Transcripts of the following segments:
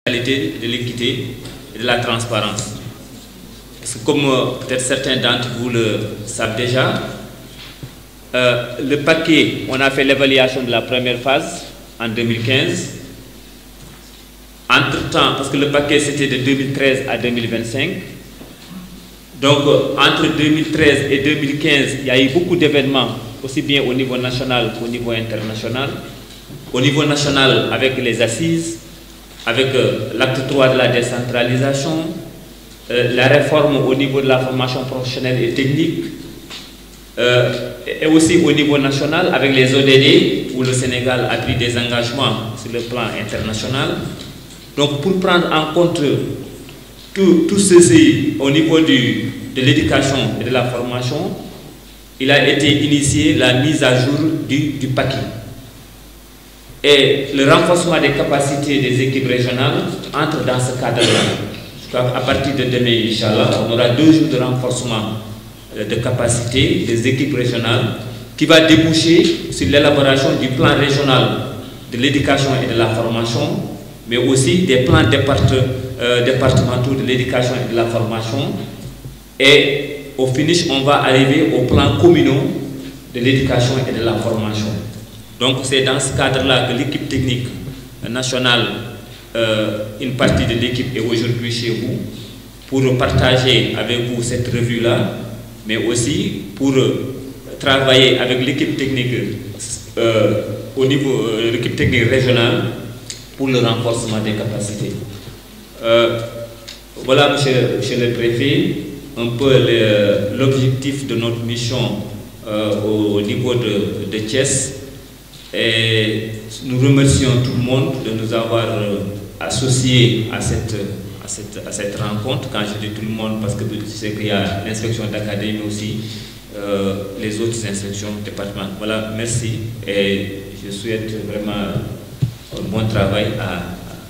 de l'équité et de la transparence. Parce que comme peut-être certains d'entre vous le savent déjà, le paquet, on a fait l'évaluation de la première phase en 2015. Entre-temps, parce que le paquet c'était de 2013 à 2025, donc entre 2013 et 2015, il y a eu beaucoup d'événements, aussi bien au niveau national qu'au niveau international. Au niveau national, avec les assises, avec l'acte 3 de la décentralisation, la réforme au niveau de la formation professionnelle et technique, et aussi au niveau national, avec les ODD, où le Sénégal a pris des engagements sur le plan international. Donc pour prendre en compte tout ceci au niveau de l'éducation et de la formation, il a été initié la mise à jour du paquet. Et le renforcement des capacités des équipes régionales entre dans ce cadre-là. À partir de demain, Inch'Allah, on aura 2 jours de renforcement de capacité des équipes régionales qui va déboucher sur l'élaboration du plan régional de l'éducation et de la formation, mais aussi des plans départementaux de l'éducation et de la formation. Et au finish, on va arriver aux plans communaux de l'éducation et de la formation. Donc c'est dans ce cadre-là que l'équipe technique nationale, une partie de l'équipe est aujourd'hui chez vous pour partager avec vous cette revue-là, mais aussi pour travailler avec l'équipe technique au niveau de l'équipe technique régionale pour le renforcement des capacités. Voilà, monsieur le préfet, un peu l'objectif de notre mission au niveau de Thiès. Et nous remercions tout le monde de nous avoir associés à cette rencontre. Quand je dis tout le monde, parce que je sais qu'il y a l'inspection d'académie aussi, les autres inspections départementales. Voilà, merci et je souhaite vraiment un bon travail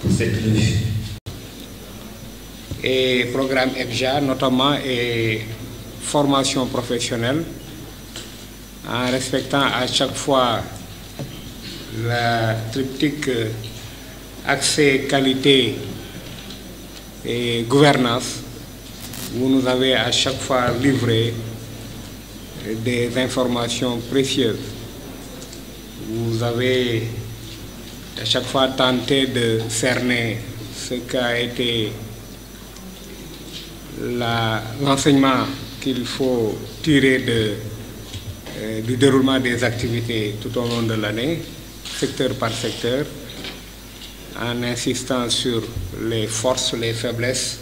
pour cette revue. Et programme EBJA notamment et formation professionnelle en respectant à chaque fois la triptyque accès, qualité et gouvernance. Vous nous avez à chaque fois livré des informations précieuses. Vous avez à chaque fois tenté de cerner ce qu'a été l'enseignement qu'il faut tirer du déroulement des activités tout au long de l'année, secteur par secteur, en insistant sur les forces, les faiblesses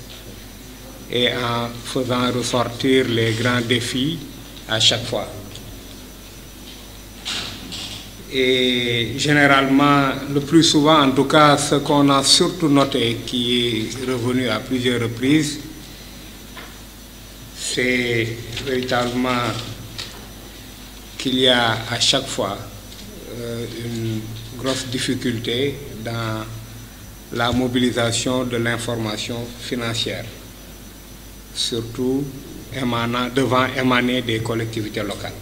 et en faisant ressortir les grands défis à chaque fois. Et généralement, le plus souvent, en tout cas, ce qu'on a surtout noté, qui est revenu à plusieurs reprises, c'est véritablement qu'il y a à chaque fois une grosse difficulté dans la mobilisation de l'information financière, surtout devant émaner des collectivités locales.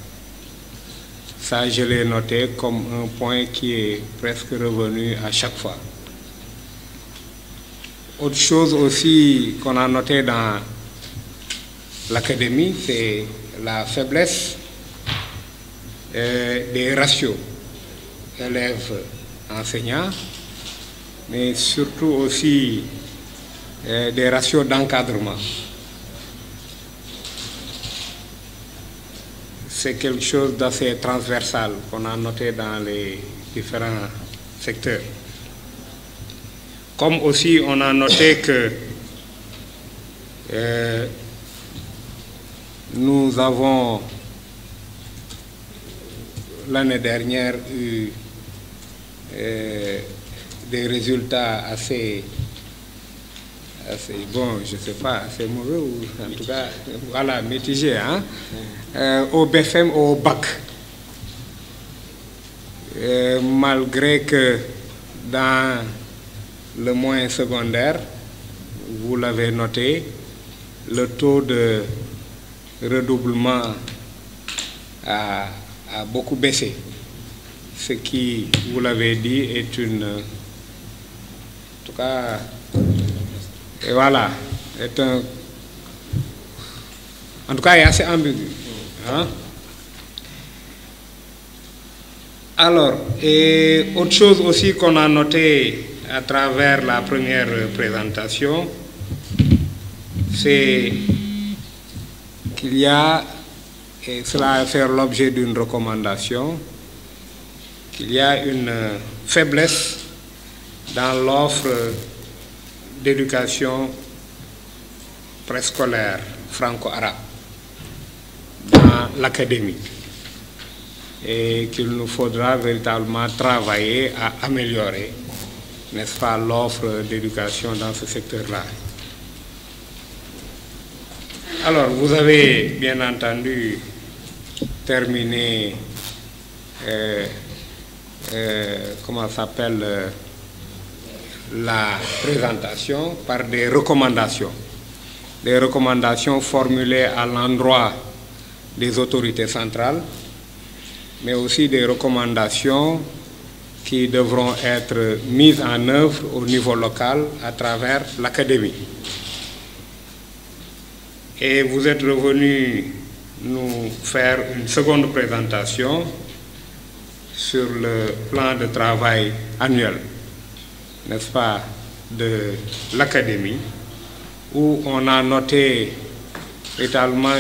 Ça, je l'ai noté comme un point qui est presque revenu à chaque fois. Autre chose aussi qu'on a noté dans l'académie, c'est la faiblesse des ratios élèves-enseignants, mais surtout aussi des ratios d'encadrement. C'est quelque chose d'assez transversal qu'on a noté dans les différents secteurs. Comme aussi on a noté que nous avons l'année dernière eu des résultats assez bons, je ne sais pas, assez mauvais ou en tout cas, voilà, mitigés, hein? Au BFM, au bac. Malgré que dans le moyen secondaire, vous l'avez noté, le taux de redoublement a beaucoup baissé. Ce qui, vous l'avez dit, est en tout cas Et voilà, est un... En tout cas, il est assez ambigu. Hein? Alors, et autre chose aussi qu'on a noté à travers la première présentation, c'est qu'il y a, et cela va faire l'objet d'une recommandation, qu'il y a une faiblesse dans l'offre d'éducation préscolaire franco-arabe dans l'académie et qu'il nous faudra véritablement travailler à améliorer, n'est-ce pas, l'offre d'éducation dans ce secteur-là. Alors, vous avez bien entendu terminé, comment s'appelle, la présentation par des recommandations formulées à l'endroit des autorités centrales, mais aussi des recommandations qui devront être mises en œuvre au niveau local à travers l'académie. Et vous êtes revenu nous faire une seconde présentation sur le plan de travail annuel, n'est-ce pas, de l'académie, où on a noté également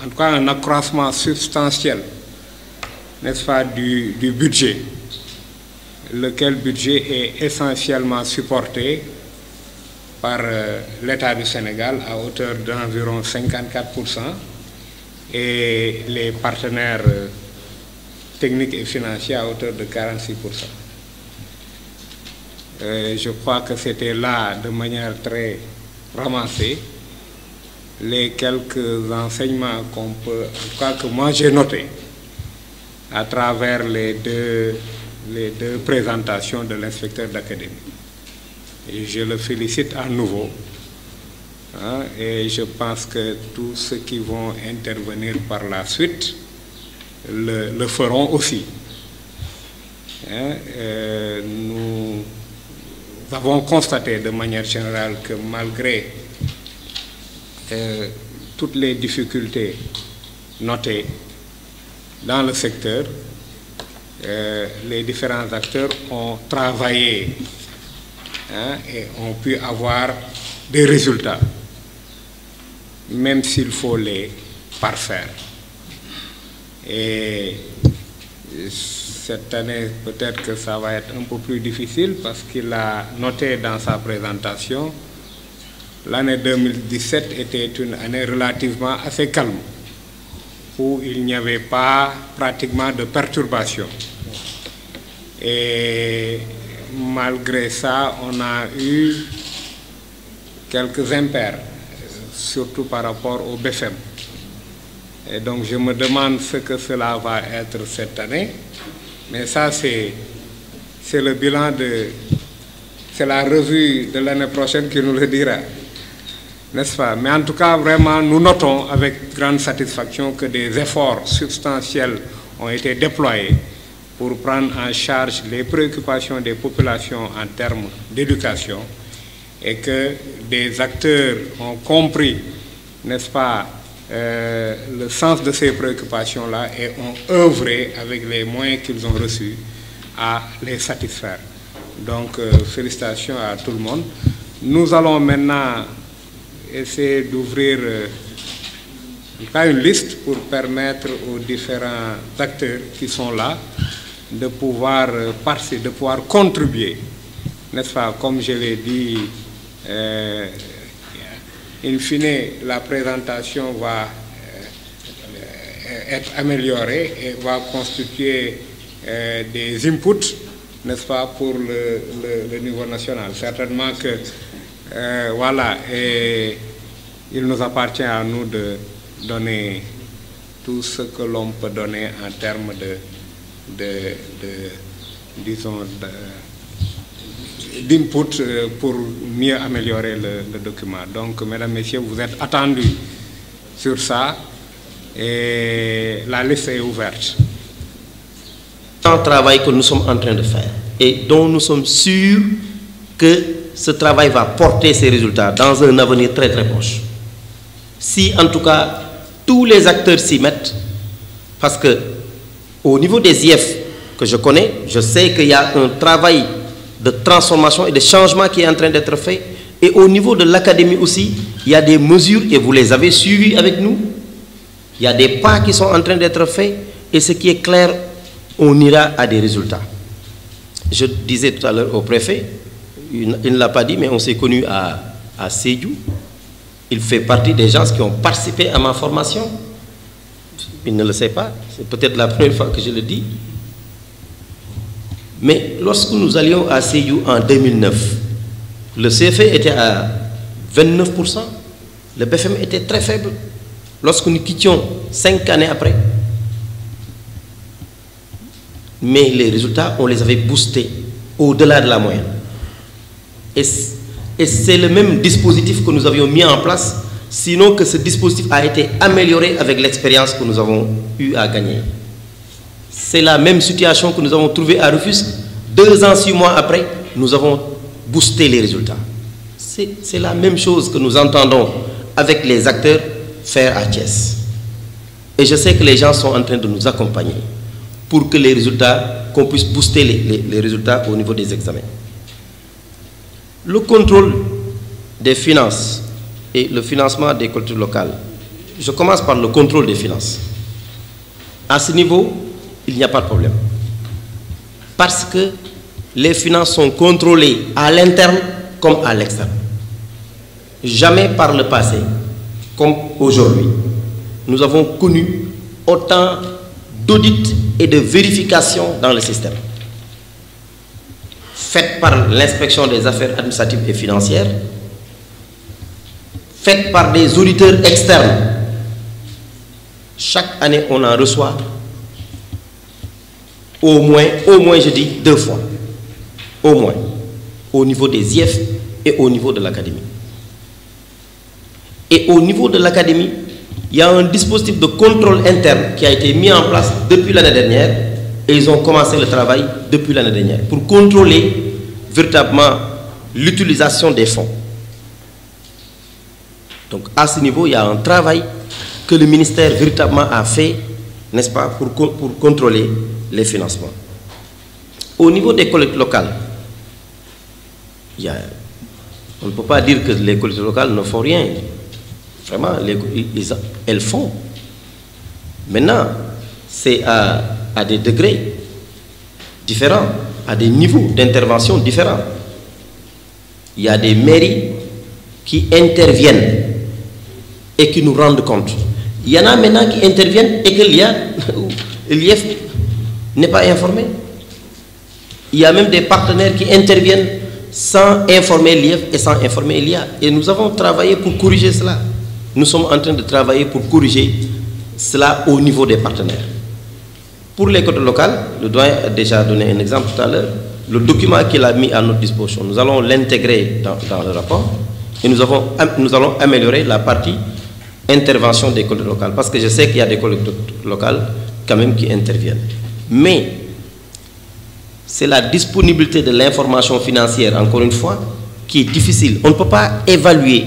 en tout cas un accroissement substantiel, n'est-ce pas, du budget, lequel budget est essentiellement supporté par l'État du Sénégal à hauteur d'environ 54% et les partenaires techniques et financiers à hauteur de 46%. Je crois que c'était là, de manière très ramassée, les quelques enseignements qu'on peut, en tout cas que moi j'ai noté à travers les deux présentations de l'inspecteur d'académie. Et je le félicite à nouveau. Hein, et je pense que tous ceux qui vont intervenir par la suite le feront aussi. Hein, nous avons constaté de manière générale que malgré toutes les difficultés notées dans le secteur, les différents acteurs ont travaillé, hein, et ont pu avoir des résultats, même s'il faut les parfaire. Et cette année, peut-être que ça va être un peu plus difficile parce qu'il a noté dans sa présentation, l'année 2017 était une année relativement assez calme, où il n'y avait pas pratiquement de perturbations. Et malgré ça, on a eu quelques impairs, surtout par rapport au BFM. Et donc je me demande ce que cela va être cette année. Mais ça, c'est le bilan c'est la revue de l'année prochaine qui nous le dira. N'est-ce pas? Mais en tout cas, vraiment, nous notons avec grande satisfaction que des efforts substantiels ont été déployés pour prendre en charge les préoccupations des populations en termes d'éducation et que des acteurs ont compris, n'est-ce pas, le sens de ces préoccupations-là et ont œuvré avec les moyens qu'ils ont reçus à les satisfaire. Donc, félicitations à tout le monde. Nous allons maintenant essayer d'ouvrir une liste pour permettre aux différents acteurs qui sont là de pouvoir participer, de pouvoir contribuer, n'est-ce pas, comme je l'ai dit, in fine, la présentation va être améliorée et va constituer des inputs, n'est-ce pas, pour le niveau national. Certainement que, voilà, et il nous appartient à nous de donner tout ce que l'on peut donner en termes disons, d'input pour mieux améliorer le document. Donc, mesdames, messieurs, vous êtes attendus sur ça et la liste est ouverte. C'est un travail que nous sommes en train de faire et dont nous sommes sûrs que ce travail va porter ses résultats dans un avenir très très proche. Si en tout cas tous les acteurs s'y mettent, parce que au niveau des IEF que je connais, je sais qu'il y a un travail de transformation et de changement qui est en train d'être fait. Et au niveau de l'académie aussi, il y a des mesures, et vous les avez suivies avec nous. Il y a des pas qui sont en train d'être faits, et ce qui est clair, on ira à des résultats. Je disais tout à l'heure au préfet, il ne l'a pas dit, mais on s'est connus à Sédhiou. Il fait partie des gens qui ont participé à ma formation. Il ne le sait pas, c'est peut-être la première fois que je le dis. Mais lorsque nous allions à Sédhiou en 2009, le CFE était à 29%, le BFM était très faible. Lorsque nous quittions 5 années après, mais les résultats, on les avait boostés au-delà de la moyenne. Et c'est le même dispositif que nous avions mis en place, sinon que ce dispositif a été amélioré avec l'expérience que nous avons eu à gagner. C'est la même situation que nous avons trouvée à Rufisque. 2 ans, 6 mois après, nous avons boosté les résultats. C'est la même chose que nous entendons avec les acteurs faire à Thiès. Et je sais que les gens sont en train de nous accompagner pour que les résultats, qu'on puisse booster les résultats au niveau des examens. Le contrôle des finances et le financement des collectivités locales. Je commence par le contrôle des finances. À ce niveau, il n'y a pas de problème. Parce que les finances sont contrôlées à l'interne comme à l'externe. Jamais par le passé, comme aujourd'hui, nous avons connu autant d'audits et de vérifications dans le système. Faites par l'inspection des affaires administratives et financières, faites par des auditeurs externes. Chaque année, on en reçoit au moins je dis 2 fois. Au moins. Au niveau des IEF et au niveau de l'académie. Et au niveau de l'académie, il y a un dispositif de contrôle interne qui a été mis en place depuis l'année dernière, et ils ont commencé le travail depuis l'année dernière pour contrôler véritablement l'utilisation des fonds. Donc à ce niveau, il y a un travail que le ministère véritablement a fait, n'est-ce pas, pour contrôler les financements. Au niveau des collectivités locales, on ne peut pas dire que les collectivités locales ne font rien. Vraiment, elles font. Maintenant, c'est à des degrés différents, à des niveaux d'intervention différents. Il y a des mairies qui interviennent et qui nous rendent compte. Il y en a maintenant qui interviennent et que l'IEF n'est pas informé. Il y a même des partenaires qui interviennent sans informer l'IEF et sans informer l'IA. Et nous avons travaillé pour corriger cela. Nous sommes en train de travailler pour corriger cela au niveau des partenaires. Pour les côtés locales, le doyen a déjà donné un exemple tout à l'heure. Le document qu'il a mis à notre disposition, nous allons l'intégrer dans le rapport et nous allons améliorer la partie intervention des collectivités locales, parce que je sais qu'il y a des collectivités locales quand même qui interviennent. Mais c'est la disponibilité de l'information financière, encore une fois, qui est difficile. On ne peut pas évaluer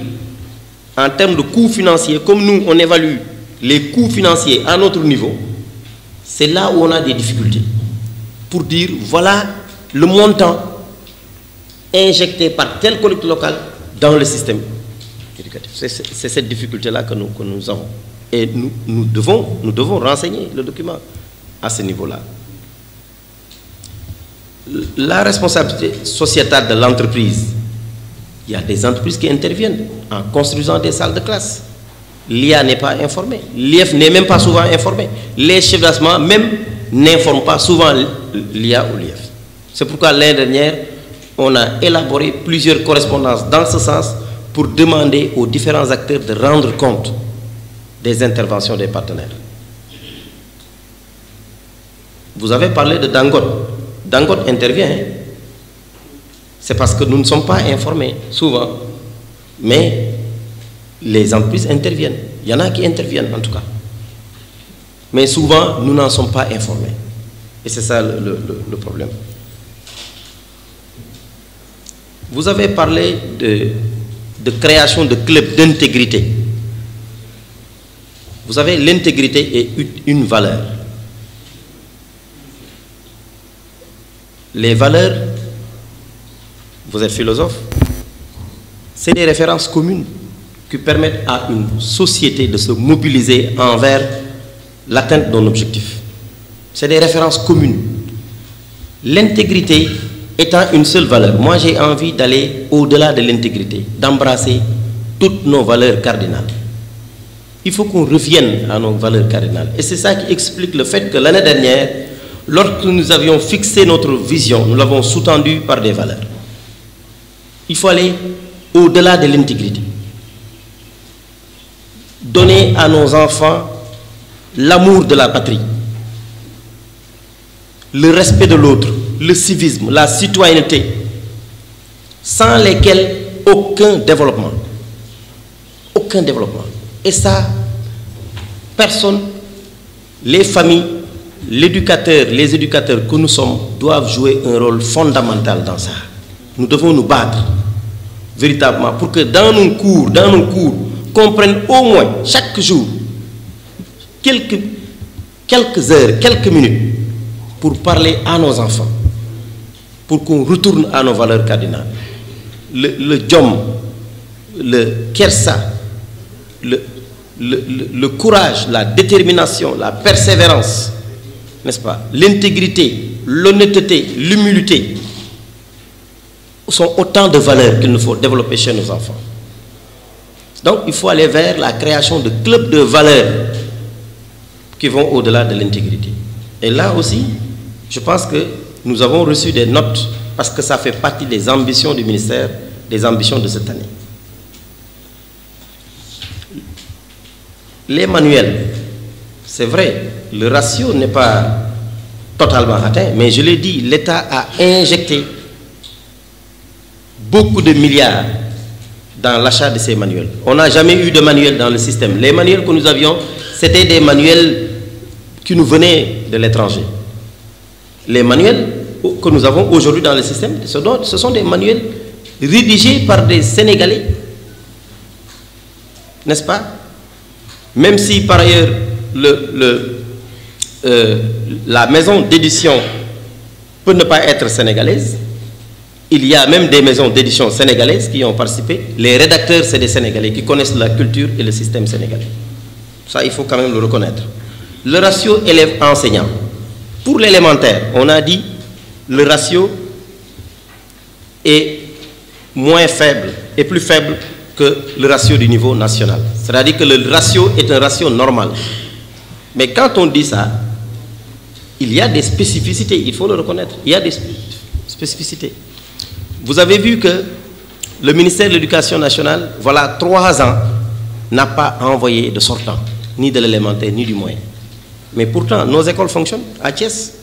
en termes de coûts financiers, comme nous on évalue les coûts financiers à notre niveau. C'est là où on a des difficultés pour dire voilà le montant injecté par telle collectivité locale dans le système éducatif. C'est cette difficulté-là que nous avons. Et nous devons renseigner le document à ce niveau-là. La responsabilité sociétale de l'entreprise. Il y a des entreprises qui interviennent en construisant des salles de classe. L'IA n'est pas informé. L'IEF n'est même pas souvent informé. Les chefs d'assemblée même n'informent pas souvent l'IA ou l'IEF. C'est pourquoi l'année dernière, on a élaboré plusieurs correspondances dans ce sens pour demander aux différents acteurs de rendre compte des interventions des partenaires. Vous avez parlé de Dangote. Dangote intervient. C'est parce que nous ne sommes pas informés souvent. Mais les entreprises interviennent. Il y en a qui interviennent en tout cas. Mais souvent, nous n'en sommes pas informés. Et c'est ça le problème. Vous avez parlé de création de clubs d'intégrité. Vous savez, l'intégrité est une valeur. Les valeurs, vous êtes philosophe, c'est des références communes qui permettent à une société de se mobiliser envers l'atteinte d'un objectif. C'est des références communes. L'intégrité étant une seule valeur, moi j'ai envie d'aller au-delà de l'intégrité, d'embrasser toutes nos valeurs cardinales. Il faut qu'on revienne à nos valeurs cardinales. Et c'est ça qui explique le fait que l'année dernière, lorsque nous avions fixé notre vision, nous l'avons sous-tendue par des valeurs. Il faut aller au-delà de l'intégrité. Donner à nos enfants l'amour de la patrie, le respect de l'autre, le civisme, la citoyenneté, sans lesquels aucun développement. Aucun développement. Et ça, personne, les familles, les éducateurs que nous sommes doivent jouer un rôle fondamental dans ça. Nous devons nous battre véritablement pour que dans nos cours, qu'on prenne au moins chaque jour quelques heures, quelques minutes pour parler à nos enfants, pour qu'on retourne à nos valeurs cardinales. Le djom, le kersa, le courage, la détermination, la persévérance, n'est-ce pas? L'intégrité, l'honnêteté, l'humilité sont autant de valeurs qu'il nous faut développer chez nos enfants. Donc il faut aller vers la création de clubs de valeurs qui vont au-delà de l'intégrité. Et là aussi, je pense que nous avons reçu des notes parce que ça fait partie des ambitions du ministère, des ambitions de cette année. Les manuels, c'est vrai, le ratio n'est pas totalement atteint, mais je l'ai dit, l'État a injecté beaucoup de milliards dans l'achat de ces manuels. On n'a jamais eu de manuels dans le système. Les manuels que nous avions, c'était des manuels qui nous venaient de l'étranger. Les manuels que nous avons aujourd'hui dans le système, ce sont des manuels rédigés par des Sénégalais, n'est-ce pas? Même si par ailleurs la maison d'édition peut ne pas être sénégalaise, il y a même des maisons d'édition sénégalaises qui ont participé. Les rédacteurs, c'est des Sénégalais qui connaissent la culture et le système sénégalais. Ça, il faut quand même le reconnaître. Le ratio élève-enseignant. Pour l'élémentaire, on a dit le ratio est moins faible et plus faible que le ratio du niveau national. C'est-à-dire que le ratio est un ratio normal. Mais quand on dit ça, il y a des spécificités, il faut le reconnaître. Il y a des spécificités. Vous avez vu que le ministère de l'Éducation nationale, voilà 3 ans, n'a pas envoyé de sortants, ni de l'élémentaire, ni du moyen. Mais pourtant, nos écoles fonctionnent à Thiès.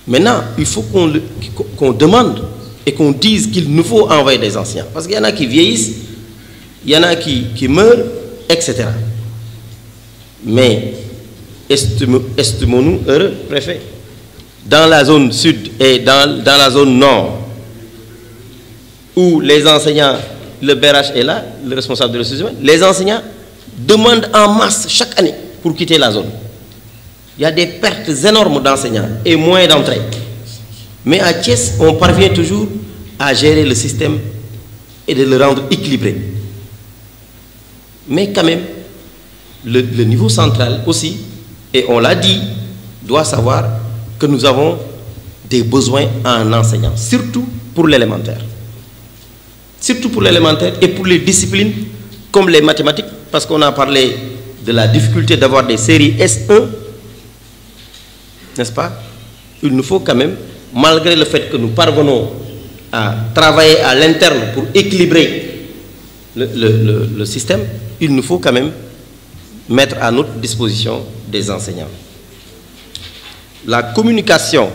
Maintenant, il faut qu'on demande et qu'on dise qu'il nous faut envoyer des enseignants. Parce qu'il y en a qui vieillissent, il y en a qui meurent, etc. Mais estimons-nous heureux, préfet. Dans la zone sud et dans la zone nord, où les enseignants, le BRH est là, le responsable de ressources humaines, les enseignants demandent en masse chaque année pour quitter la zone. Il y a des pertes énormes d'enseignants et moins d'entrées. Mais à Thiès, on parvient toujours à gérer le système et de le rendre équilibré. Mais quand même, le niveau central aussi, et on l'a dit, doit savoir que nous avons des besoins en enseignants, surtout pour l'élémentaire. Surtout pour l'élémentaire et pour les disciplines comme les mathématiques, parce qu'on a parlé de la difficulté d'avoir des séries S1, n'est-ce pas? Il nous faut quand même, malgré le fait que nous parvenons à travailler à l'interne pour équilibrer le système, il nous faut quand même mettre à notre disposition des enseignants. La communication,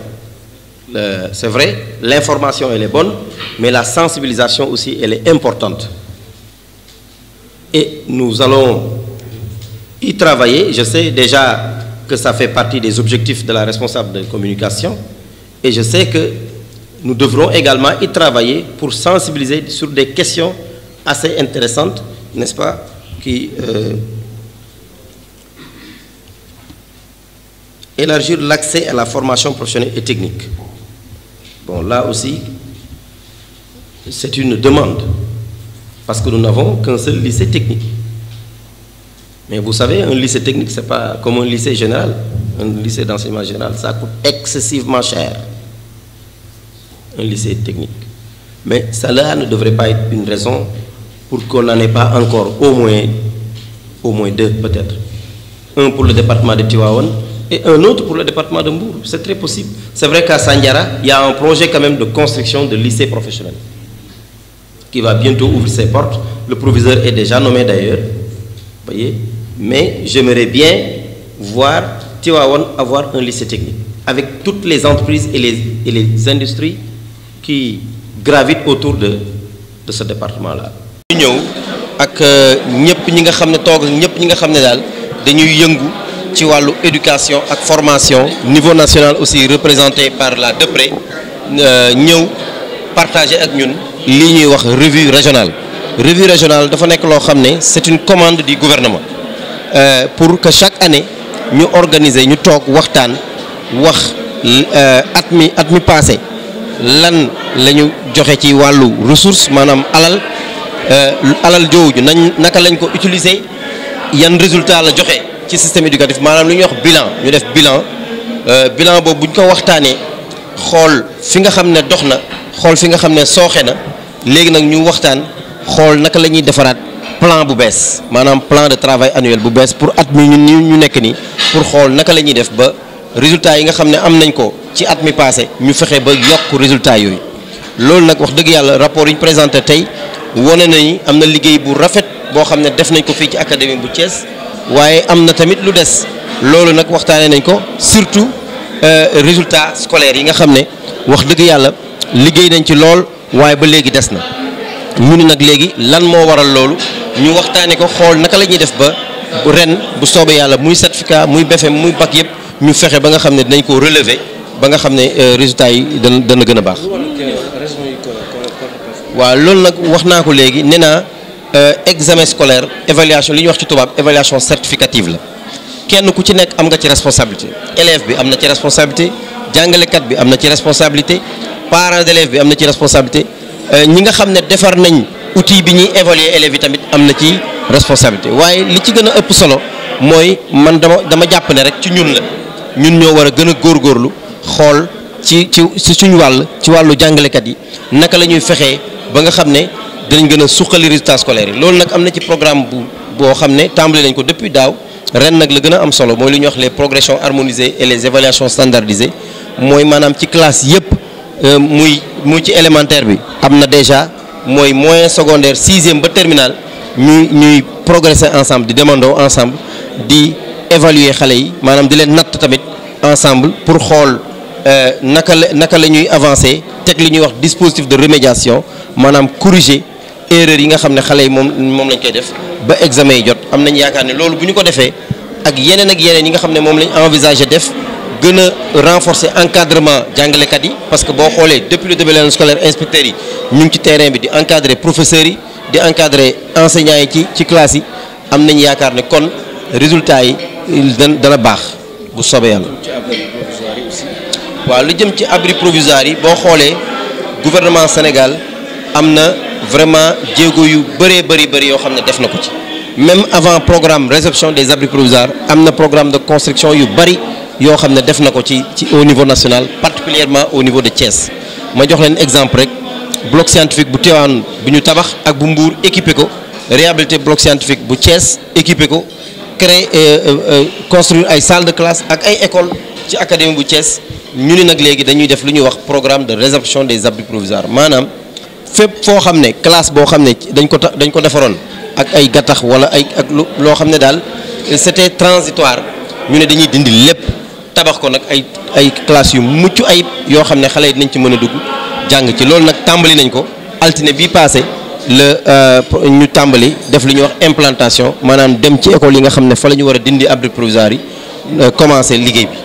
c'est vrai, l'information elle est bonne, mais la sensibilisation aussi elle est importante. Et nous allons y travailler. Je sais déjà que ça fait partie des objectifs de la responsable de communication. Et je sais que nous devrons également y travailler pour sensibiliser sur des questions assez intéressantes, n'est-ce pas, qui élargir l'accès à la formation professionnelle et technique. Bon, là aussi, c'est une demande, parce que nous n'avons qu'un seul lycée technique. Mais vous savez, un lycée technique, ce n'est pas comme un lycée général. Un lycée d'enseignement général, ça coûte excessivement cher. Un lycée technique. Mais cela ne devrait pas être une raison pour qu'on n'en ait pas encore au moins deux peut-être. Un pour le département de Tivaouane et un autre pour le département de Mbour. C'est très possible. C'est vrai qu'à Sandiara, il y a un projet quand même de construction de lycée professionnel qui va bientôt ouvrir ses portes. Le proviseur est déjà nommé d'ailleurs. Vous voyez? Mais j'aimerais bien voir Tivaouane avoir un lycée technique avec toutes les entreprises et les industries qui gravitent autour de ce département-là. ñëw ak ñëpp ñi nga xam ne toog ñëpp ñi nga xam ne daal dañuy yëngu ci wàllu éducation ak formation niveau national aussi représenté par la DEPRE ñëw partager ak ñun lii ñuy wax revue régionale. Revue régionale dafa nekk loo xam ne c'est une commande du gouvernement pour que chaque année ñu organiser ñu toog waxtaan wax at mi passé lan la ñu joxe ci wàllu ressource maanaam alal jooju naka lañ ko utiliser yan résultat la joxe ci système éducatif maanaam lu ñuy wax bilan ñu def bilan boobu bu ñu ko waxtaanee xool fi nga xam ne dox na xool fi nga xam ne sooxe na léegi nag ñu waxtaan xool naka la ñuy defaraat plan bu bees maanaam plan de travail annuel bu bees pour at mi ñu nekk nii pour xool naka la ñuy def ba résultats yi nga xam ne am nañ ko ci at mi passé ñu fexe ba yokk résultats yooyu loolu nag wax dëgg yàlla rapport yi ñu présenté tey wane nañu am na liggéey bu rafet boo xam ne def nañ ko fii ci académie bu Thiès waaye am na tamit lu des loolu nag waxtaanee nañ ko surtout résultats scolaires yi nga xam ne wax dëgg yàlla liggéey nañ ci lool waaye ba léegi des na ñu ni nag léegi lan moo waral loolu ñu waxtaanee ko xool naka la ñuy def ba ren bu soobee yàlla muy certificat muy BFEM muy bac yëpp ñu fexe ba nga xam ne dinañ ko relever ba nga xam ne résultats yi dana gën a baax. waaw loolu nag wax naa ko léegi nee naa examen scolaire évaluation li ñuy wax ci tubaab évaluation certificative la kenn ku ci nekk am nga ci responsabilité élève bi am na ci responsabilité jàngalekat bi am na ci responsabilité parent d'élève bi am na ci responsabilité ñi nga xam ne defar nañ outil bi ñuy évaluer élèves yi tamit am na ci responsabilité waaye li ci gën a ëpp solo mooy man dama jàpp ne rek ci ñun la ñun ñoo war a gën a góorgóorlu xool ci suñu ci wàllu jàngalekat yi naka la ñuy fexee ba nga xam ne dinañ gën a suqali résultats scolaires yi loolu nag am na ci programme boo xam ne tàmbali nañ ko depuis daaw ren nag la gën a am solo mooy li ñuy wax les progressions harmonisées et les évaluations standardisées mooy maanaam ci classe yëpp muy ci élémentaire bi am na déjà mooy moyen secondaire 6e ba terminal ñuy progresser ensemble di demandoo ensemble di évaluer xale yi maanaam di leen natt tamit ensemble pour xool naka la ñuy avancer teg li ñuy wax dispositif de remédiation maanaam corriger erreur yi nga xam ne xale yi moom lañ koy def ba examen yi jot am nañ yaakaar ne loolu bu ñu ko defee ak yeneen yi nga xam ne moom lañ envisager def gën a renforcer encadrement jàngalekat yi parce que boo xoolee depuis le début de l'année scolaire inspecteurs yi ñu ngi ci terrain bi di encadrer professeurs yi di encadrer enseignants yi ci classe yi am nañ yaakaar ne kon résultats yi dana baax bu soobee yàlla. waaw lu jëm ci abri provisoire yi boo xoolee gouvernement Sénégal am na vraiment jéego yu bëri yoo xam ne def na ko ci même avant programme réception des abris provisoires am na programme de construction yu bëri yoo xam ne def na ko ci au niveau national particulièrement au niveau de Thiès ma jox leen exemple rek bloc scientifique bu Tivaouane bu ñu tabax ak bu Mbour équipé ko réhabilité bloc scientifique bu Thiès équipé ko créer construire ay salles de classe ak ay écoles ci académie bu Thiès ñu ni nag léegi dañuy def lu ñuy wax programme de résorption des abris provisoires maanaam fépp foo xam ne classe boo xam ne dañ ko defaroon ak ay gattax wala ak loo xam ne daal c'était transitoire ñu ne dañuy dindi lépp tabax ko nag ay classes yu mucc ayib yoo xam ne xale yi dinañ ci mën a dugg jàng ci loolu nag tàmbali nañ ko altine bii passé ñu tàmbali def lu ñuy wax implantation maanaam dem ci école yi nga xam ne fa la ñu war a dindi abris provisoires yi commencé liggéey bi